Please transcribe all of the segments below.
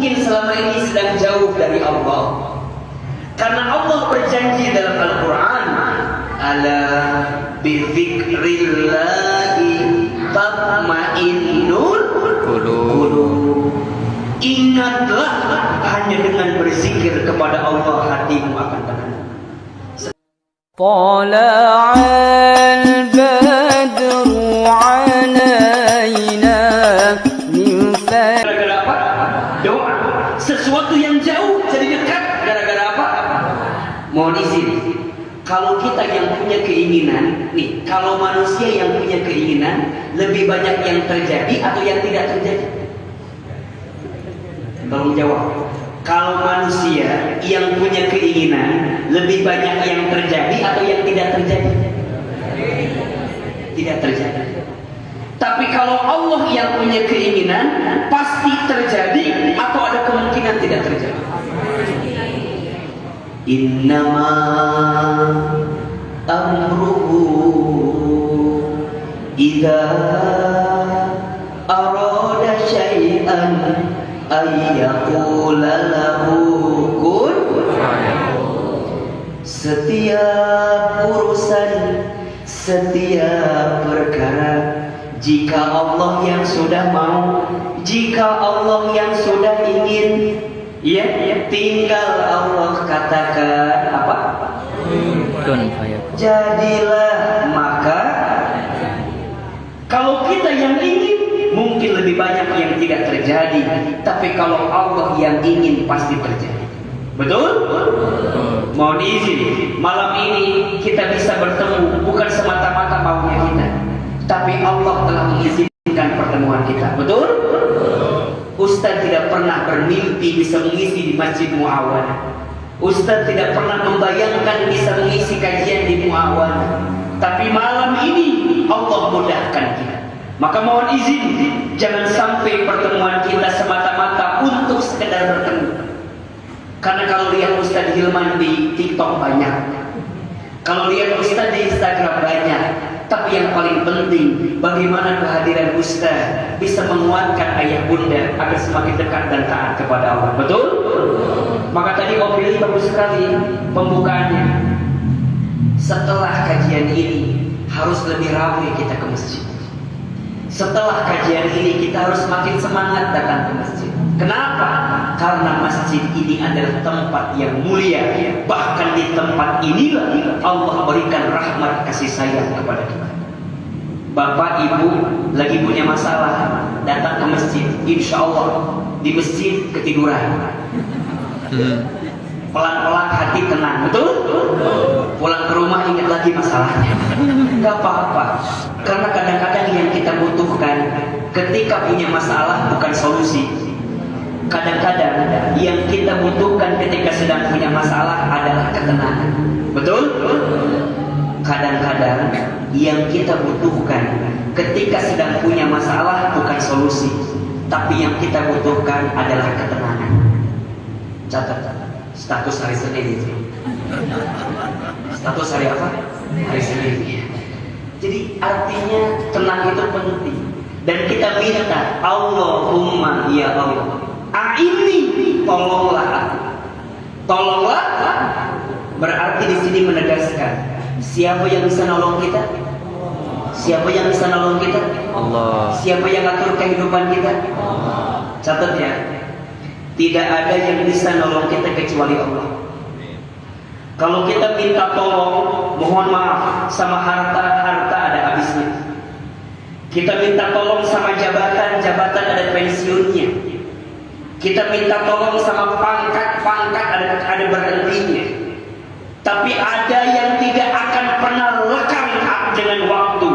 mungkin selama ini sedang jauh dari Allah. Karena Allah berjanji dalam Al-Quran, ala bidzikrillahi tatma'innul qulub. Ingatlah, hanya dengan berzikir kepada Allah hatimu akan tenang. Tala'al badru alaina min gara-gara apa? Doa. Sesuatu yang jauh jadi dekat gara-gara apa? Mohon izin. Kalau kita yang punya keinginan, nih, kalau manusia yang punya keinginan, lebih banyak yang terjadi atau yang tidak terjadi? Tolong jawab. Kalau manusia yang punya keinginan, lebih banyak yang terjadi atau yang tidak terjadi? Tidak terjadi. Tapi kalau Allah yang punya keinginan, pasti terjadi atau ada kemungkinan tidak terjadi? Innama amruhu idza arada syai'an ayyaqula lahu kun. Setiap urusan, setiap perkara, jika Allah yang sudah mau, jika Allah yang sudah ingin, ya, tinggal Allah katakan apa? Jadilah. Maka kalau kita yang ingin, mungkin lebih banyak yang tidak terjadi. Tapi kalau Allah yang ingin, pasti terjadi. Betul? Mohon izin, malam ini kita bisa bertemu bukan semata-mata maunya kita, tapi Allah telah mengizinkan pertemuan kita. Betul? Ustaz tidak pernah bermimpi bisa mengisi di Masjid Muawana. Ustaz tidak pernah membayangkan bisa mengisi kajian di Muawana. Tapi malam ini Allah mudahkan kita. Maka mohon izin, jangan sampai pertemuan kita semata-mata untuk sekedar bertemu. Karena kalau lihat Ustaz Hilman di TikTok banyak, kalau lihat Ustaz di Instagram banyak, tapi yang paling penting, bagaimana kehadiran Ustaz bisa menguatkan ayah bunda agar semakin dekat dan taat kepada Allah. Betul? Maka tadi Om Billy bagus sekali pembukaannya. Setelah kajian ini harus lebih ramai kita ke masjid. Setelah kajian ini kita harus makin semangat datang ke masjid. Kenapa? Karena masjid ini adalah tempat yang mulia. Bahkan di tempat inilah Allah berikan rahmat kasih sayang kepada kita. Bapak ibu lagi punya masalah, datang ke masjid, insya Allah di masjid ketiduran. Pelan-pelan hati tenang, betul? Pulang ke rumah ingat lagi masalahnya. Gak apa-apa, karena kadang-kadang yang kita butuhkan ketika punya masalah bukan solusi. Kadang-kadang yang kita butuhkan ketika sedang punya masalah adalah ketenangan. Betul? Kadang-kadang yang kita butuhkan ketika sedang punya masalah bukan solusi, tapi yang kita butuhkan adalah ketenangan. Catat status hari Senin itu. Status hari apa? Hari Senin. Jadi artinya tenang itu penting. Dan kita minta, Allahumma ya Allah, a'inni, tolonglah aku. Tolonglah berarti di sini menegaskan siapa yang bisa nolong kita? Siapa yang bisa nolong kita? Allah. Siapa yang atur kehidupan kita? Allah. Catat ya. Tidak ada yang bisa nolong kita kecuali Allah. Kalau kita minta tolong, mohon maaf, sama harta ada habisnya. Kita minta tolong sama jabatan ada pensiunnya. Kita minta tolong sama pangkat ada berhentinya. Tapi ada yang tidak akan pernah lekang dengan waktu,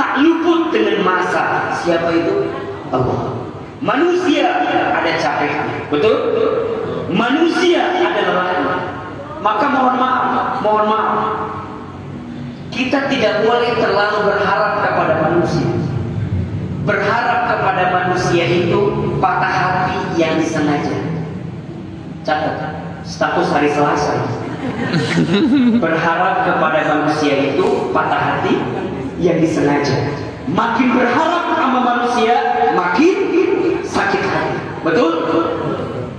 tak luput dengan masa. Siapa itu? Allah. Manusia ada capeknya, betul? Manusia ada lelahnya. Maka mohon maaf, kita tidak boleh terlalu berharap kepada manusia. Berharap kepada manusia itu patah hati yang disengaja. Catat status hari Selasa. Berharap kepada manusia itu patah hati yang disengaja. Makin berharap sama manusia, makin sakit hati. Betul?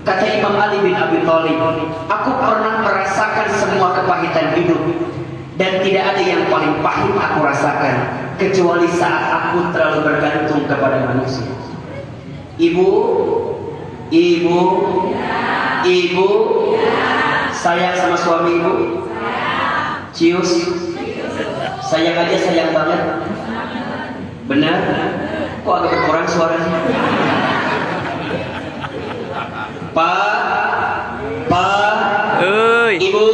Kata Imam Ali bin Abi Thalib, aku pernah merasakan semua kepahitan hidup, dan tidak ada yang paling pahit aku rasakan kecuali saat aku terlalu bergantung kepada manusia. Ibu, sayang sama suami ibu? Cius? Sayang aja sayang banget? Benar? Kok agak berkurang suaranya? Pak, Ibu,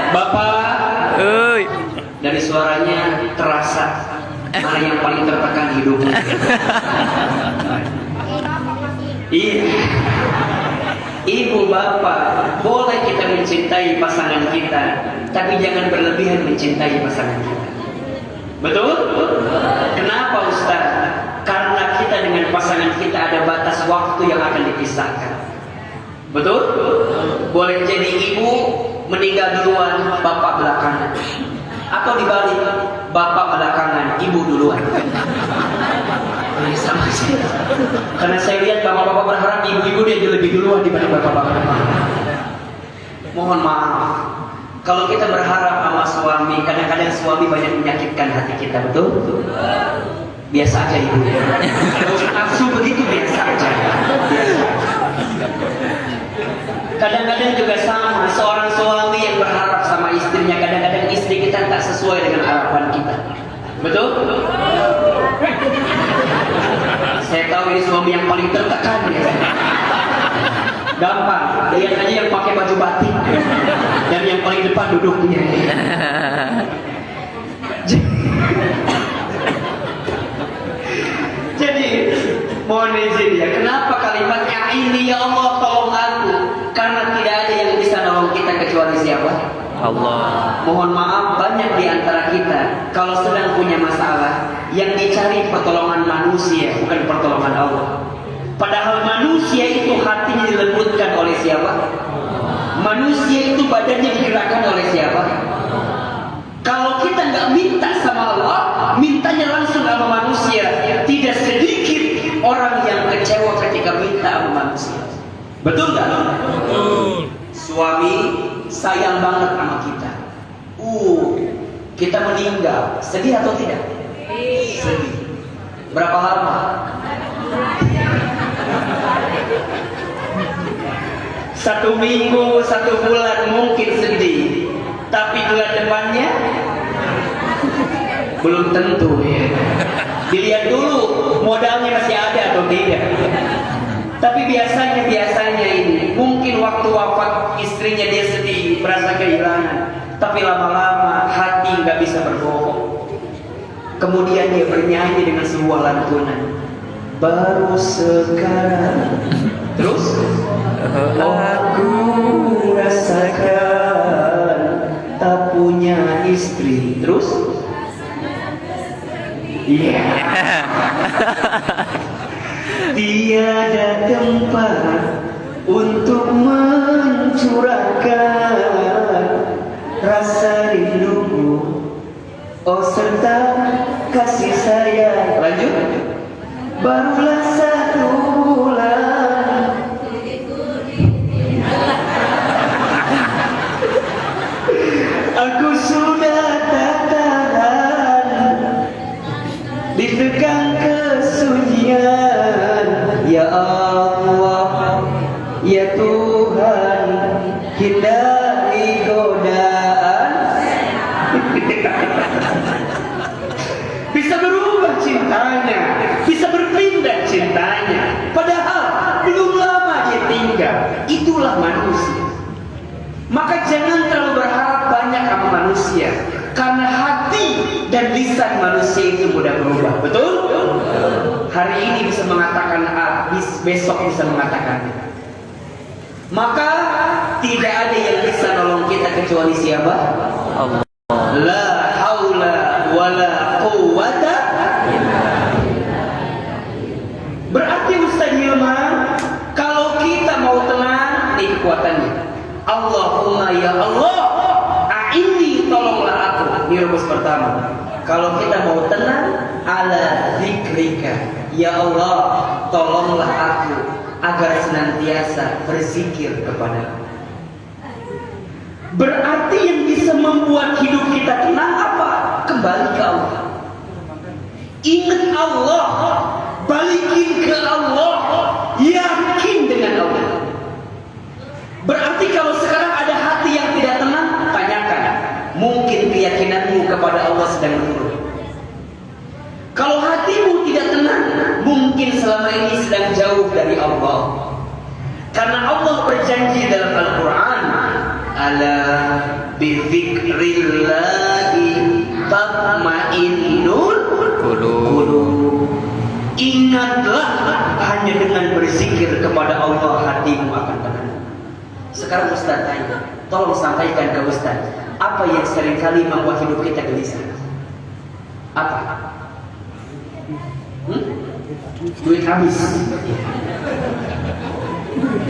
Bapak, dari suaranya terasa mana yang paling tertekan hidupnya. Iya, Ibu, Bapak, boleh kita mencintai pasangan kita, tapi jangan berlebihan mencintai pasangan kita. Betul? Kenapa Ustaz? Karena kita dengan pasangan kita ada batas waktu yang akan dipisahkan. Betul? Boleh jadi ibu meninggal duluan, bapak belakangan. Atau dibalik, bapak belakangan, ibu duluan. Ini sama sih. Karena saya lihat bapak-bapak berharap ibu-ibu dia lebih duluan dibanding bapak-bapak. Mohon maaf, kalau kita berharap sama suami, kadang-kadang suami banyak menyakitkan hati kita, betul? Biasa aja ibu. Nafsu begitu biasa aja. Kadang-kadang juga sama, seorang suami yang berharap sama istrinya, kadang-kadang istri kita tak sesuai dengan harapan kita. Betul? Saya tahu ini suami yang paling tertekan ya. Gampang, lihat aja yang pakai baju batik dan yang paling depan duduknya. Jadi mohon izin ya, kenapa kalimatnya ini ya Allah tolong aku? Karena tidak ada yang bisa nolong kita kecuali siapa? Allah. Mohon maaf, banyak di antara kita kalau sedang punya masalah yang dicari pertolongan manusia, bukan pertolongan Allah. Padahal manusia itu hatinya dilembutkan oleh siapa? Manusia itu badannya digerakkan oleh siapa? Kalau kita nggak minta sama Allah, mintanya langsung sama manusia. Tidak sedikit orang yang kecewa ketika minta sama manusia. Betul nggak? Betul. Suami sayang banget sama kita. Kita meninggal, sedih atau tidak? Sedih. Berapa lama? Satu minggu, 1 bulan mungkin sedih, tapi bulan depannya belum tentu ya. Dilihat dulu modalnya masih ada atau tidak. Tapi biasanya ini mungkin waktu wafat istrinya dia sedih, merasa kehilangan, tapi lama-lama hati nggak bisa berbohong. Kemudian dia bernyanyi dengan sebuah lantunan, baru sekarang. Terus aku rasakan tak punya istri. Terus iya. Tiada tempat untuk mencurahkan rasa rinduku, oh serta kasih sayang. Lanjut. Barulah 1 bulan aku sudah tak tahan, ditekan kesunyian. Ya Allah, ya Tuhan, hindari godaan. Bisa berubah cintanya, bisa berpindah cintanya, padahal belum lama dia tinggal. Itulah manusia. Maka jangan terlalu berharap banyak sama manusia, karena hati dan lisan manusia itu mudah berubah. Betul? Hari ini bisa mengatakan A, besok bisa mengatakan B. Maka tidak ada yang bisa nolong kita kecuali siapa? Allah. La haula wala quwwata. Berarti Ustaz Hilman, kalau kita mau tenang, ini kekuatannya. Allahumma ya Allah, a'inni, tolonglah aku. Ini rumus pertama. Kalau kita mau tenang, ala zikrika, ya Allah, tolonglah aku agar senantiasa berzikir kepada. Berarti yang bisa membuat hidup kita tenang apa? Kembali ke Allah. Ingat Allah, balikin ke Allah, yakin dengan Allah. Berarti kalau sekarang ada hati yang tidak tenang, tanyakan, mungkin keyakinanmu kepada Allah sedang menurun. Kalau hatimu tidak tenang, mungkin selama ini sedang jauh dari Allah. Karena Allah berjanji dalam Al-Quran, ala bidzikrillahi tatma'innul qulub. Ingatlah, hanya dengan berzikir kepada Allah hatimu akan tenang. Sekarang Ustaz tanya, tolong sampaikan ke Ustaz, apa yang seringkali membuat hidup kita gelisah? Apa? Duit habis.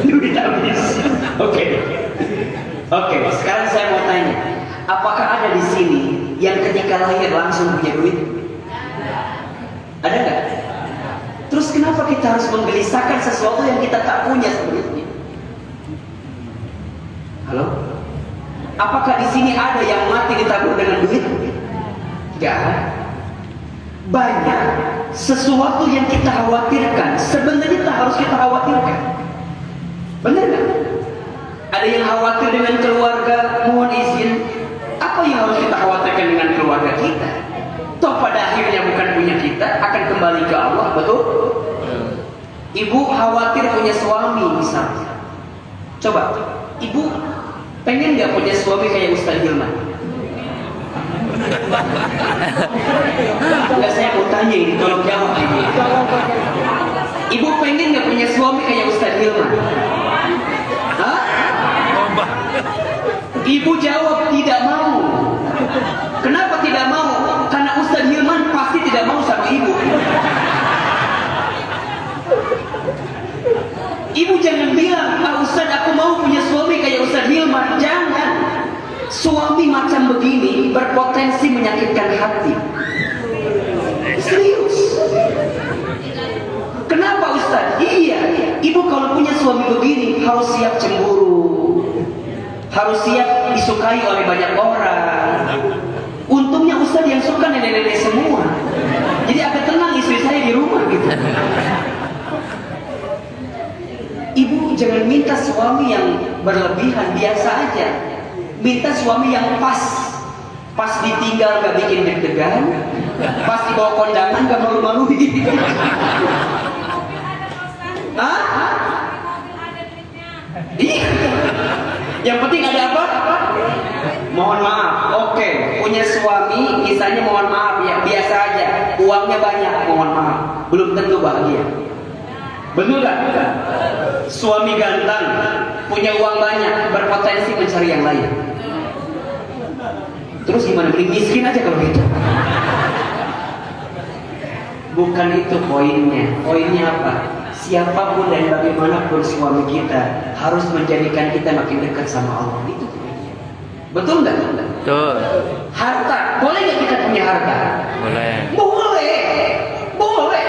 Duit habis. Oke. Sekarang saya mau tanya, apakah ada di sini yang ketika lahir langsung punya duit? Ada nggak? Terus kenapa kita harus menggelisahkan sesuatu yang kita tak punya sebelumnya? Halo? Apakah di sini ada yang mati ditabur dengan duit? Tidak ada. Banyak sesuatu yang kita khawatirkan sebenarnya tak harus kita khawatirkan. Benar nggak? Ada yang khawatir dengan keluarga, mohon izin. Apa yang harus kita khawatirkan dengan keluarga kita? Toh pada akhirnya bukan punya kita, akan kembali ke Allah, betul? Ibu khawatir punya suami misalnya. Coba, ibu pengen nggak punya suami kayak Ustaz Hilman? Enggak, saya mau tanya ini, tolong jawab ini. Ibu pengen nggak punya suami kayak Ustaz Hilman? Hah? Ibu jawab tidak mau. Kenapa tidak mau? Karena Ustaz Hilman pasti tidak mau sama ibu. Ibu jangan bilang, Ustaz aku mau punya suami kayak Ustaz Hilman. Jangan. Suami macam begini berpotensi menyakitkan hati. Serius. Kenapa Ustaz? Iya, ibu kalau punya suami begini harus siap cemburu, harus siap disukai oleh banyak orang. Untungnya Ustaz yang suka nenek-nenek semua, jadi agak tenang istri saya di rumah gitu. Ibu jangan minta suami yang berlebihan, biasa aja. Minta suami yang pas ditinggal gak bikin deg-degan, pas dibawa kondangan gak malu-maluin. Hah? Iya. Yang penting ada apa? Mohon maaf. Oke, punya suami misalnya mohon maaf ya, biasa aja, uangnya banyak, mohon maaf, belum tentu bahagia. Betul gak? Suami ganteng, punya uang banyak, berpotensi mencari yang lain. Terus gimana? Beli miskin aja kalau gitu. Bukan itu poinnya. Poinnya apa? Siapapun dan bagaimanapun suami kita harus menjadikan kita makin dekat sama Allah. Itu poinnya. Betul nggak? Betul. Harta, boleh nggak kita punya harta? Boleh. Boleh.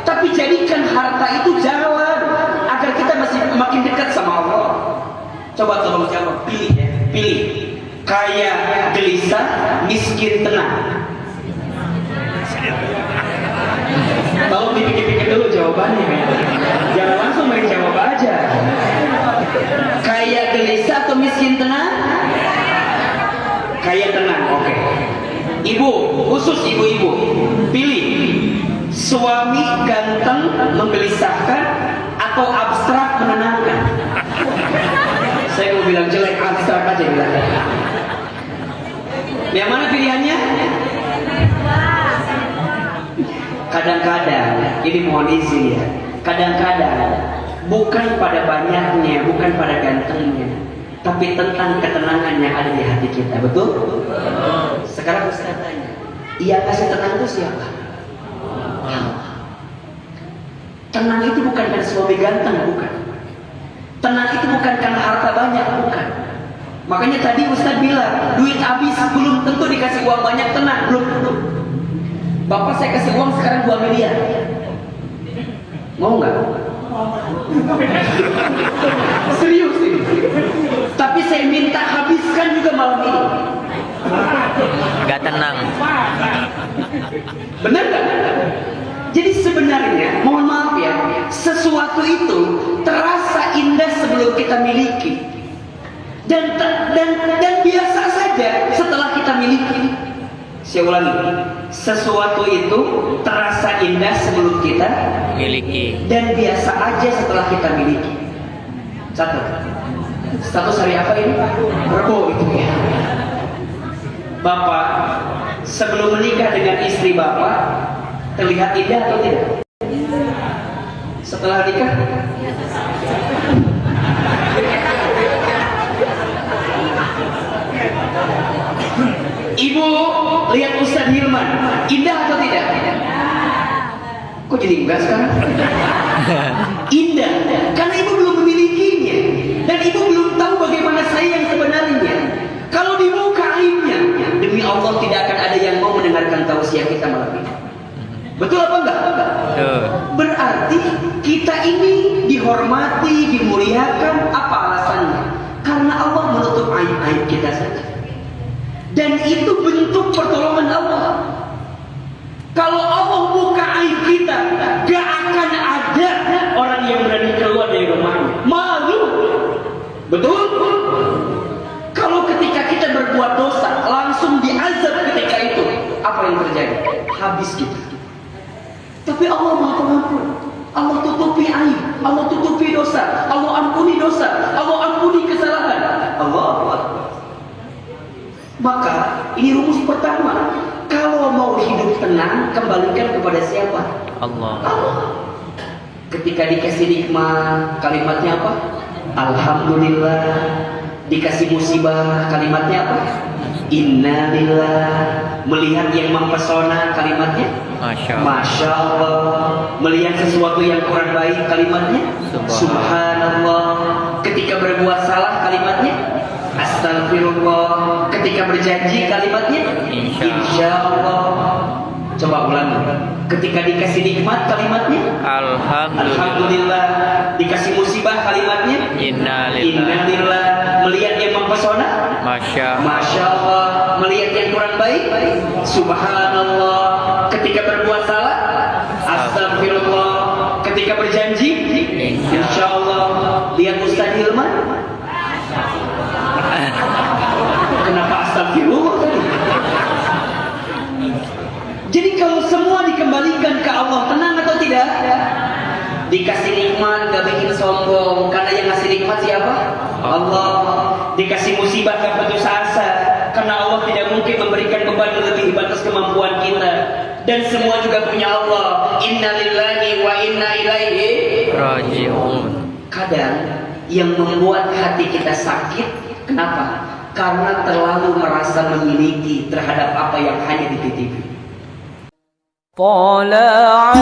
Tapi jadikan harta itu jalan agar kita masih makin dekat sama Allah. Coba tolong jawab, pilih ya, pilih. Kaya gelisah, miskin tenang. Tolong dipikir-pikir dulu jawabannya. Jangan langsung main jawab aja. Kaya gelisah atau miskin tenang? Kaya tenang, oke. Ibu, khusus ibu-ibu, pilih. Suami ganteng menggelisahkan atau abstrak menenangkan? Saya mau bilang jelek, abstrak aja bilang. Yang mana pilihannya? Kadang-kadang, ini mohon izin ya, kadang-kadang bukan pada banyaknya, bukan pada gantengnya, tapi tentang ketenangan yang ada di hati kita, betul? Sekarang Ustaz tanya, yang kasih tenang itu siapa? Tenang itu bukan karena suami ganteng, bukan. Tenang itu bukan karena harta banyak, bukan. Makanya tadi Ustaz bilang, duit habis belum tentu dikasih uang banyak, tenang, belum tentu. Bapak saya kasih uang sekarang 2 miliar. Mau nggak? Serius ini. Tapi saya minta habiskan juga malam ini. Gak tenang. Benar nggak? Jadi sebenarnya, mohon maaf ya, sesuatu itu terasa indah sebelum kita miliki, dan biasa saja setelah kita miliki. Saya ulangi, sesuatu itu terasa indah sebelum kita Miliki. dan biasa aja setelah kita miliki. Catat. Status hari apa ini? Rebo itu ya. Bapak sebelum menikah dengan istri Bapak terlihat indah atau tidak? Setelah nikah? Ibu lihat Ustadz Hilman, indah atau tidak? Kok jadi enggak sekarang? Indah, karena ibu belum memilikinya dan ibu belum tahu bagaimana saya yang sebenarnya. Kalau dibuka aibnya, demi Allah tidak akan ada yang mau mendengarkan tausiah kita malam ini. Betul apa enggak? Betul. Berarti kita ini dihormati, dimuliakan. Apa alasannya? Karena Allah menutup aib-aib kita saja. Dan itu bentuk pertolongan Allah. Kalau Allah buka aib kita, gak akan ada orang yang berani keluar dari rumahnya. Malu. Betul? Kalau ketika kita berbuat dosa, langsung diazab ketika itu, apa yang terjadi? Habis kita. Tapi Allah Maha Pengampun. Allah tutupi aib, Allah tutupi dosa, Allah ampuni dosa, Allah ampuni kesalahan. Allah. Maka ini rumus pertama. Kalau mau hidup tenang, kembalikan kepada siapa? Allah. Allah. Ketika dikasih nikmat, kalimatnya apa? Alhamdulillah. Dikasih musibah, kalimatnya apa? Innalillah. Melihat yang mempesona, kalimatnya Masya Allah. Melihat sesuatu yang kurang baik, kalimatnya Subhanallah. Ketika berbuat salah, kalimatnya Astagfirullah. Ketika berjanji, kalimatnya Insya Allah. Coba ulangi. Ketika dikasih nikmat, kalimatnya Alhamdulillah. Dikasih musibah, kalimatnya Innalillah. Melihat yang mempesona, Masya Allah. Melihat yang kurang baik, Subhanallah. Ketika berbuat salah, Astagfirullah. Ketika berjanji, Insya Allah. Lihat Ustadz Hilman, kenapa astagfirullah tadi? Jadi kalau semua dikembalikan ke Allah, tenang atau tidak? Dikasih nikmat gak bikin sombong, karena yang ngasih nikmat siapa? Allah. Dikasih musibah gak putus asa, karena Allah tidak mungkin memberikan beban lebih batas kemampuan kita. Dan semua juga punya Allah. Inna lillahi wa inna ilaihi Raji'un. Kadang yang membuat hati kita sakit, kenapa? Karena terlalu merasa memiliki terhadap apa yang hanya dititipi. طلع